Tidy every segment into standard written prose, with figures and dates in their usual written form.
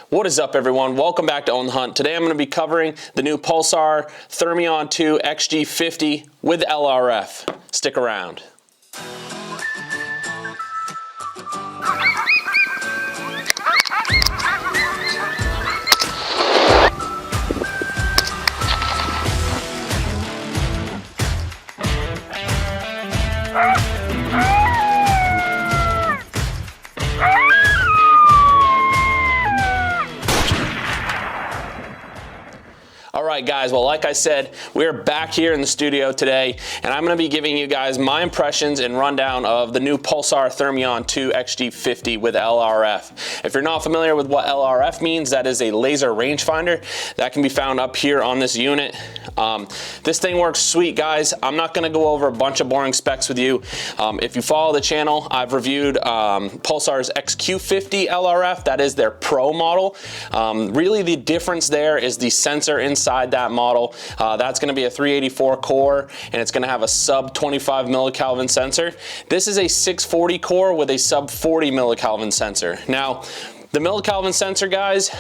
What is up, everyone? Welcome back to Own the Hunt. Today I'm going to be covering the new Pulsar Thermion 2 XG50 with LRF. Stick around. Alright guys, well like I said, we're back here in the studio today and I'm going to be giving you guys my impressions and rundown of the new Pulsar Thermion 2 XG50 with LRF. If you're not familiar with what LRF means, that is a laser rangefinder that can be found up here on this unit. This thing works sweet, guys. I'm not going to go over a bunch of boring specs with you. If you follow the channel, I've reviewed Pulsar's XG50 LRF. That is their Pro model. Really the difference there is the sensor inside that model. That's going to be a 384 core and it's going to have a sub 25 millikelvin sensor. This is a 640 core with a sub 40 millikelvin sensor. Now, the millikelvin sensor, guys,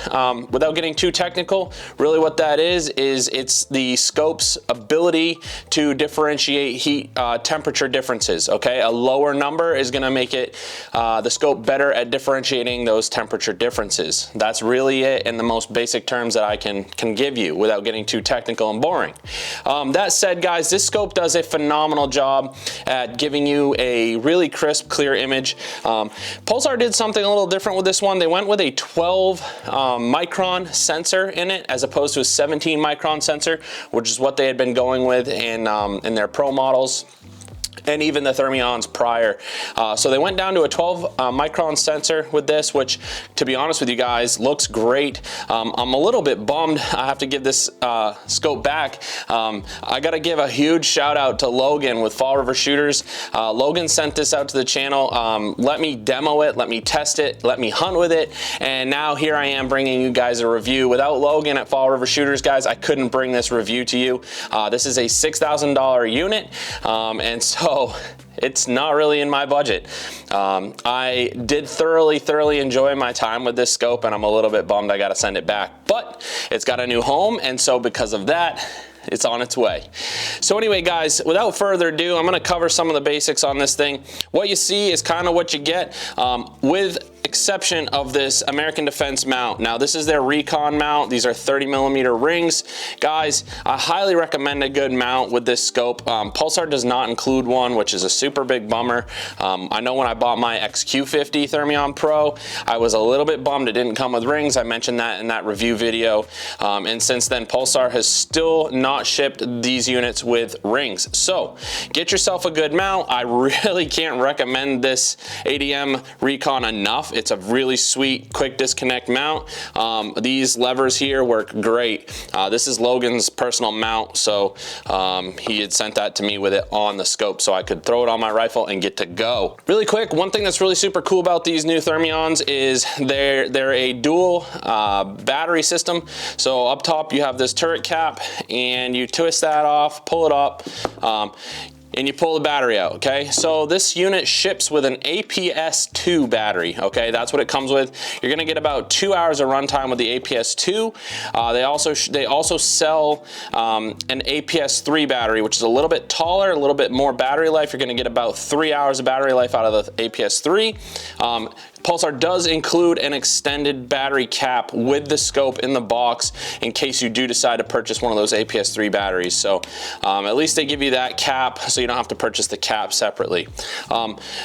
without getting too technical, really what that is it's the scope's ability to differentiate heat temperature differences, okay? A lower number is gonna make it, the scope better at differentiating those temperature differences. That's really it in the most basic terms that I can give you without getting too technical and boring. That said, guys, this scope does a phenomenal job at giving you a really crisp, clear image. Pulsar did something a little different with this one. They went with a 12 micron sensor in it as opposed to a 17 micron sensor, which is what they had been going with in their Pro models and even the Thermions prior. So they went down to a 12 micron sensor with this, which, to be honest with you guys, looks great. I'm a little bit bummed I have to give this scope back. I gotta give a huge shout out to Logan with Fall River Shooters. Logan sent this out to the channel, let me demo it, let me test it, let me hunt with it, and now here I am bringing you guys a review. Without Logan at Fall River Shooters, guys, I couldn't bring this review to you. This is a $6,000 unit, and so it's not really in my budget. I did thoroughly enjoy my time with this scope, and I'm a little bit bummed I gotta send it back, but it's got a new home, and so because of that, it's on its way. So anyway, guys, without further ado, I'm gonna cover some of the basics on this thing. What you see is kind of what you get, with exception of this American Defense mount. Now, this is their Recon mount. These are 30mm rings. Guys, I highly recommend a good mount with this scope. Pulsar does not include one, which is a super big bummer. I know when I bought my XG50 Thermion Pro, I was a little bit bummed it didn't come with rings. I mentioned that in that review video. And since then, Pulsar has still not shipped these units with rings. So get yourself a good mount. I really can't recommend this ADM Recon enough. It's a really sweet, quick disconnect mount. These levers here work great. This is Logan's personal mount, so he had sent that to me with it on the scope so I could throw it on my rifle and get to go. Really quick, one thing that's really super cool about these new Thermions is they're a dual battery system. So up top you have this turret cap and you twist that off, pull it up, and you pull the battery out, okay? So this unit ships with an APS-2 battery, okay? That's what it comes with. You're gonna get about 2 hours of runtime with the APS-2. They also sell an APS-3 battery, which is a little bit taller, a little bit more battery life. You're gonna get about 3 hours of battery life out of the APS-3. Pulsar does include an extended battery cap with the scope in the box in case you do decide to purchase one of those APS-3 batteries. So at least they give you that cap so you don't have to purchase the cap separately.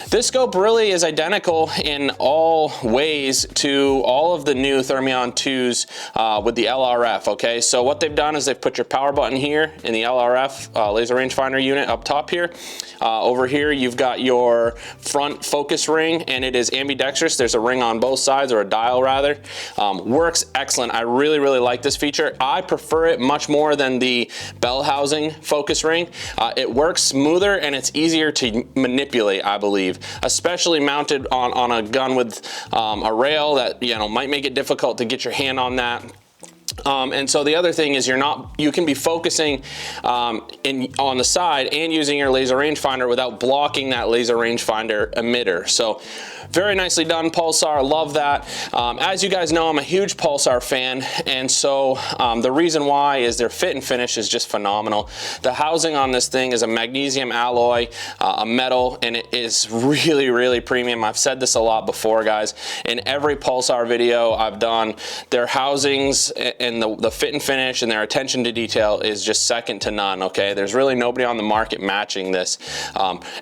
This scope really is identical in all ways to all of the new Thermion 2s with the LRF, okay? So what they've done is they've put your power button here in the LRF laser rangefinder unit up top here. Over here you've got your front focus ring and it is ambidextrous. There's a ring on both sides, or a dial rather. Works excellent. I really like this feature. I prefer it much more than the bell housing focus ring. It works smoother and it's easier to manipulate, I believe, especially mounted on a gun with a rail that, you know, might make it difficult to get your hand on that. And so the other thing is you can be focusing on the side and using your laser rangefinder without blocking that laser rangefinder emitter. So very nicely done, Pulsar. Love that. As you guys know, I'm a huge Pulsar fan, and so the reason why is their fit and finish is just phenomenal. The housing on this thing is a magnesium alloy, a metal, and it is really, really premium. I've said this a lot before, guys. In every Pulsar video I've done, their housings and the fit and finish and their attention to detail is just second to none, okay? There's really nobody on the market matching this.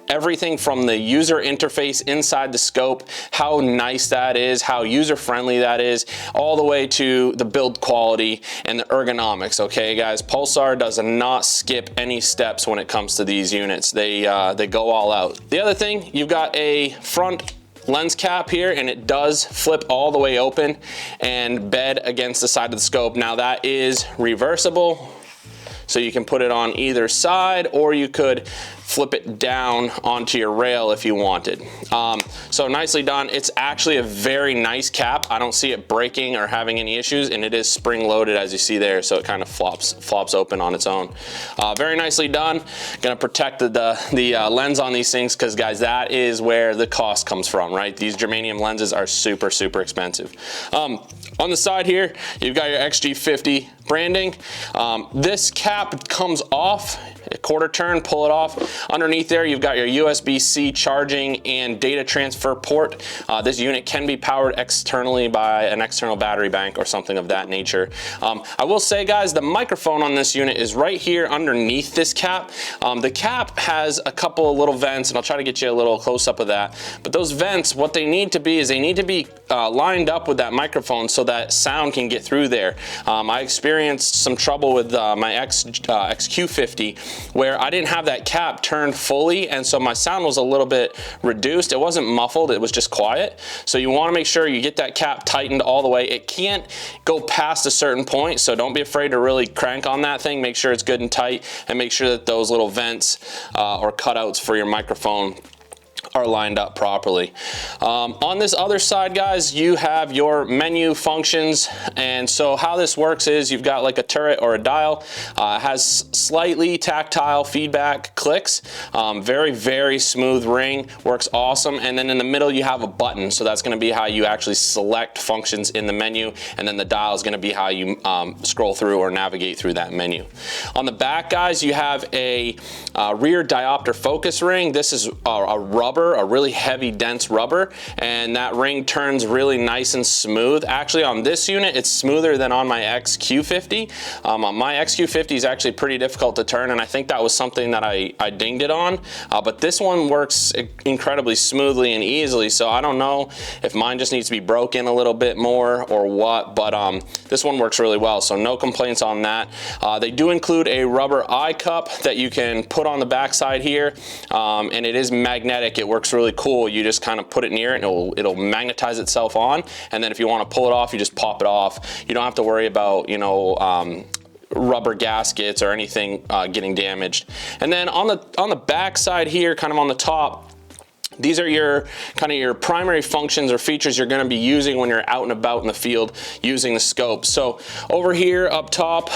Everything from the user interface inside the scope, how nice that is, how user-friendly that is, all the way to the build quality and the ergonomics, okay, guys? Pulsar does not skip any steps when it comes to these units. They go all out. The other thing, you've got a front lens cap here, and it does flip all the way open and bed against the side of the scope. Now that is reversible, so you can put it on either side, or you could flip it down onto your rail if you wanted. So nicely done. It's actually a very nice cap. I don't see it breaking or having any issues, and it is spring loaded as you see there, so it kind of flops open on its own. Very nicely done. Gonna protect the lens on these things, because guys, that is where the cost comes from, right? These germanium lenses are super, super expensive. On the side here, you've got your XG50 branding. This cap comes off, a quarter turn, pull it off. Underneath there, you've got your USB-C charging and data transfer port. This unit can be powered externally by an external battery bank or something of that nature. I will say, guys, the microphone on this unit is right here underneath this cap. The cap has a couple of little vents, and I'll try to get you a little close-up of that. But those vents, what they need to be is they need to be lined up with that microphone so that sound can get through there. I experienced some trouble with my XQ50 where I didn't have that cap turned fully, and so my sound was a little bit reduced. It wasn't muffled, it was just quiet. So you want to make sure you get that cap tightened all the way. It can't go past a certain point, so don't be afraid to really crank on that thing. Make sure it's good and tight, and make sure that those little vents or cutouts for your microphone are lined up properly. On this other side, guys, you have your menu functions, and so how this works is you've got like a turret or a dial. It has slightly tactile feedback clicks, very, very smooth ring, works awesome. And then in the middle you have a button, so that's going to be how you actually select functions in the menu, and then the dial is going to be how you scroll through or navigate through that menu. On the back, guys, you have a rear diopter focus ring. This is a rubber, a really heavy, dense rubber, and that ring turns really nice and smooth. Actually, on this unit, it's smoother than on my XQ50. My XQ50 is actually pretty difficult to turn, and I think that was something that I dinged it on, but this one works incredibly smoothly and easily, so I don't know if mine just needs to be broken a little bit more or what, but this one works really well, so no complaints on that. They do include a rubber eye cup that you can put on the back side here, and it is magnetic. It works really cool. You just kind of put it near it, and it'll magnetize itself on, and then if you want to pull it off, you just pop it off. You don't have to worry about, you know, rubber gaskets or anything getting damaged. And then on the back side here, kind of on the top, these are your kind of your primary functions or features you're going to be using when you're out and about in the field using the scope. So over here up top,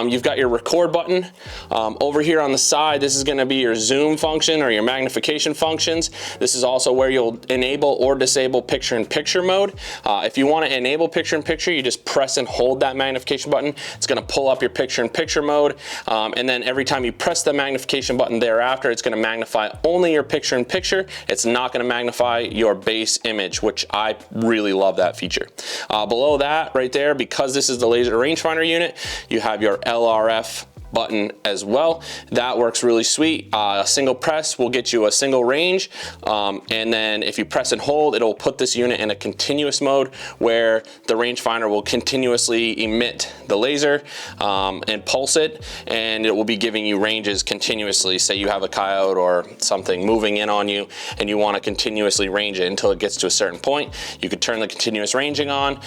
you've got your record button. Over here on the side, this is going to be your zoom function or your magnification functions. This is also where you'll enable or disable picture-in-picture mode. If you want to enable picture-in-picture, you just press and hold that magnification button. It's going to pull up your picture-in-picture mode, and then every time you press the magnification button thereafter, it's going to magnify only your picture-in-picture. It's not going to magnify your base image, which I really love that feature. Below that right there, because this is the laser rangefinder unit, you have your LRF button as well. That works really sweet. A single press will get you a single range, and then if you press and hold, it'll put this unit in a continuous mode where the rangefinder will continuously emit the laser and pulse it, and it will be giving you ranges continuously. Say you have a coyote or something moving in on you and you want to continuously range it until it gets to a certain point. You could turn the continuous ranging on,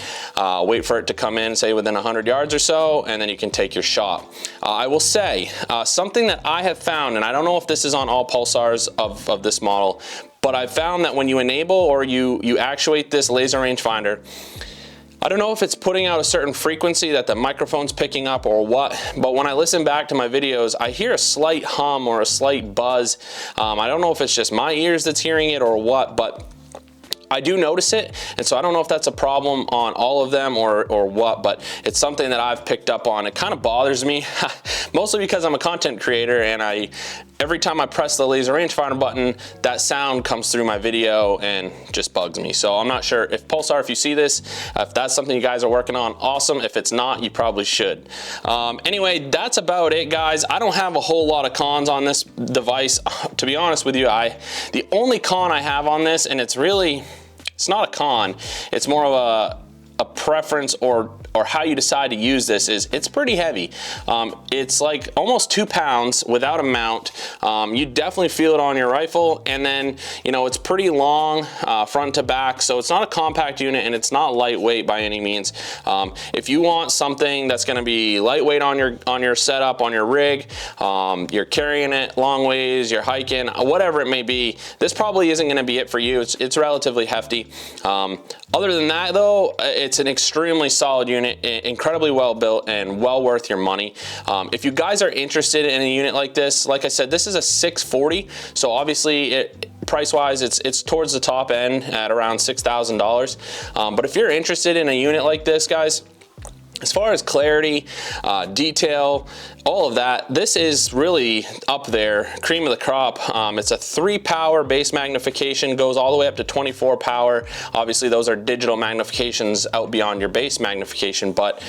wait for it to come in, say within 100 yards or so, and then you can take your shot. I will say something that I have found, and I don't know if this is on all Pulsars of this model, but I've found that when you enable or you actuate this laser rangefinder, I don't know if it's putting out a certain frequency that the microphone's picking up or what, but when I listen back to my videos, I hear a slight hum or a slight buzz. I don't know if it's just my ears that's hearing it or what, but I do notice it, and so I don't know if that's a problem on all of them or what, but it's something that I've picked up on. It kind of bothers me, mostly because I'm a content creator, and every time I press the laser rangefinder button, that sound comes through my video and just bugs me. So I'm not sure if Pulsar, if you see this, if that's something you guys are working on, awesome. If it's not, you probably should. Anyway, that's about it, guys. I don't have a whole lot of cons on this device. To be honest with you, the only con I have on this, and it's not a con, it's more of a preference or how you decide to use this, is it's pretty heavy. It's like almost 2 pounds without a mount. You definitely feel it on your rifle, and then, you know, it's pretty long front to back, so it's not a compact unit and it's not lightweight by any means. If you want something that's going to be lightweight on your setup, on your rig, you're carrying it long ways, you're hiking, whatever it may be, this probably isn't going to be it for you. It's relatively hefty. Other than that, though, it's an extremely solid unit, incredibly well built, and well worth your money. If you guys are interested in a unit like this, like I said, this is a 640, so obviously price-wise, it's towards the top end at around $6,000. But if you're interested in a unit like this, guys, as far as clarity, detail, all of that, this is really up there, cream of the crop. It's a 3-power base magnification, goes all the way up to 24 power. Obviously, those are digital magnifications out beyond your base magnification. But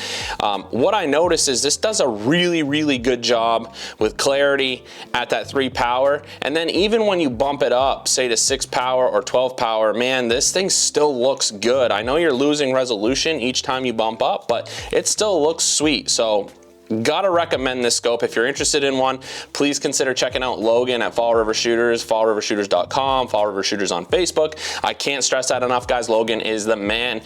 what I noticed is this does a really, really good job with clarity at that 3 power. And then even when you bump it up, say to 6 power or 12 power, man, this thing still looks good. I know you're losing resolution each time you bump up, but it still looks sweet. So gotta recommend this scope. If you're interested in one, please consider checking out Logan at Fall River Shooters, fallrivershooters.com, Fall River Shooters on Facebook. I can't stress that enough, guys. Logan is the man.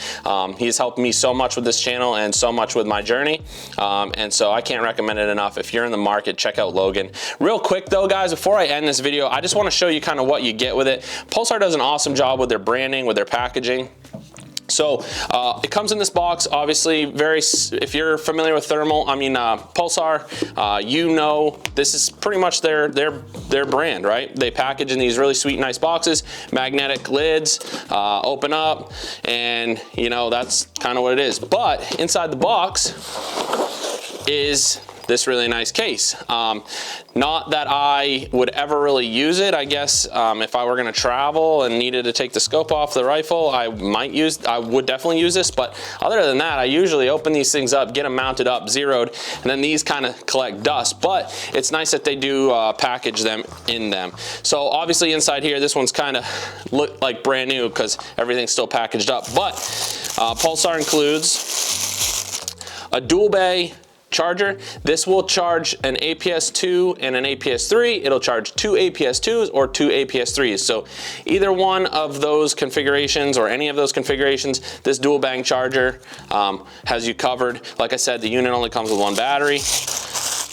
He's helped me so much with this channel and so much with my journey, and so I can't recommend it enough. If you're in the market, check out Logan. Real quick though, guys, before I end this video, I just want to show you kind of what you get with it. Pulsar does an awesome job with their branding, with their packaging. So it comes in this box, obviously if you're familiar with Pulsar, you know this is pretty much their brand, right? They package in these really sweet, nice boxes, magnetic lids, open up, and you know, that's kind of what it is. But inside the box is this really nice case. Not that I would ever really use it. I guess if I were gonna travel and needed to take the scope off the rifle, I would definitely use this. But other than that, I usually open these things up, get them mounted up, zeroed, and then these kind of collect dust. But it's nice that they do package them in them. So obviously inside here, this one's kind of look like brand new because everything's still packaged up. But Pulsar includes a dual bay charger. This will charge an APS-2 and an APS-3. It'll charge 2 APS-2s or 2 APS-3s. So either one of those configurations or any of those configurations, this dual bang charger has you covered. Like I said, the unit only comes with 1 battery,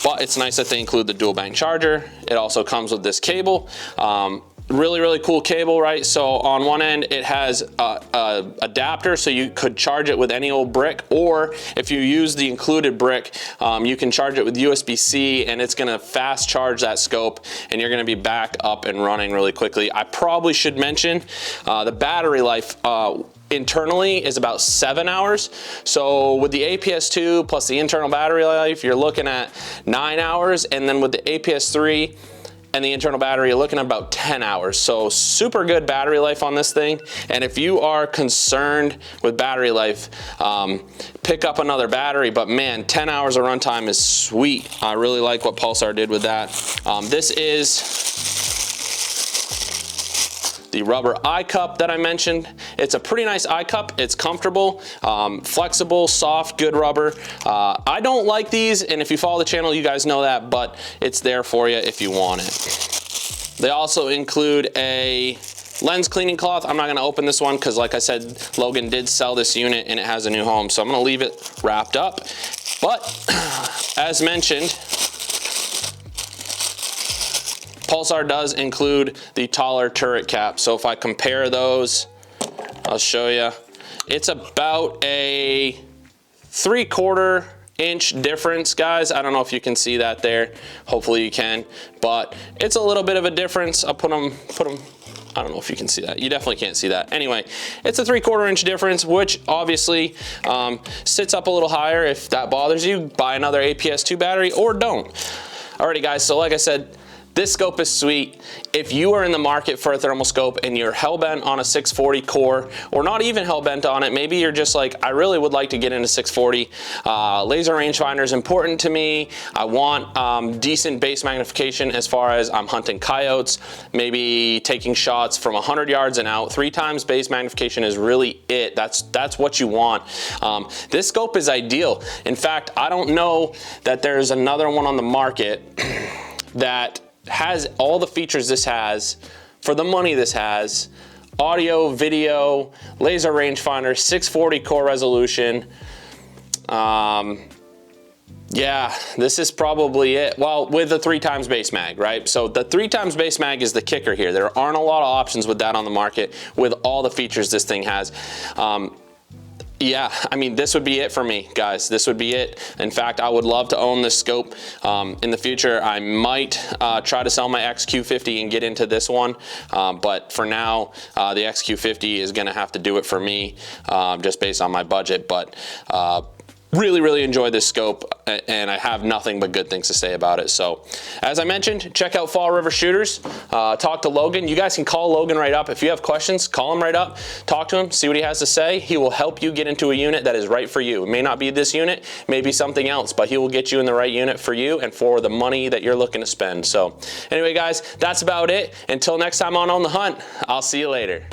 but it's nice that they include the dual bang charger. It also comes with this cable. Really, really cool cable, right? So on one end, it has a adapter, so you could charge it with any old brick, or if you use the included brick, you can charge it with USB-C, and it's gonna fast charge that scope, and you're gonna be back up and running really quickly. I probably should mention the battery life internally is about 7 hours. So with the APS-2 plus the internal battery life, you're looking at 9 hours, and then with the APS-3 and the internal battery, you're looking at about 10 hours. So super good battery life on this thing. And if you are concerned with battery life, pick up another battery, but man, 10 hours of runtime is sweet. I really like what Pulsar did with that. This is the rubber eye cup that I mentioned. It's a pretty nice eye cup. It's comfortable, flexible, soft, good rubber. I don't like these, and if you follow the channel, you guys know that, but it's there for you if you want it. They also include a lens cleaning cloth. I'm not gonna open this one because, like I said, Logan did sell this unit and it has a new home, so I'm gonna leave it wrapped up. But as mentioned, Pulsar does include the taller turret cap. So if I compare those, I'll show you. It's about a 3/4 inch difference, guys. I don't know if you can see that there. Hopefully you can, but it's a little bit of a difference. I'll put them, I don't know if you can see that. You definitely can't see that. Anyway, it's a 3/4 inch difference, which obviously sits up a little higher. If that bothers you, buy another APS-2 battery or don't. Alrighty guys, so like I said, this scope is sweet. If you are in the market for a thermal scope and you're hell-bent on a 640 core, or not even hell-bent on it, maybe you're just like, I really would like to get into 640. Laser rangefinder is important to me. I want decent base magnification as far as I'm hunting coyotes, maybe taking shots from 100 yards and out. 3 times base magnification is really it. That's what you want. This scope is ideal. In fact, I don't know that there's another one on the market that has all the features this has for the money this has: audio, video, laser rangefinder, 640 core resolution. Yeah, this is probably it. Well, with the 3 times base mag, right? So the 3 times base mag is the kicker here. There aren't a lot of options with that on the market with all the features this thing has. Yeah, I mean, this would be it for me, guys. This would be it. In fact, I would love to own this scope. In the future, I might try to sell my XQ50 and get into this one. But for now, the XQ50 is gonna have to do it for me, just based on my budget. But really enjoy this scope, and I have nothing but good things to say about it. So as I mentioned, check out Fall River Shooters, talk to Logan. You guys can call Logan right up. If you have questions, call him right up, talk to him, see what he has to say. He will help you get into a unit that is right for you. It may not be this unit, maybe something else, but he will get you in the right unit for you and for the money that you're looking to spend. So anyway, guys, that's about it. Until next time on the Hunt, I'll see you later.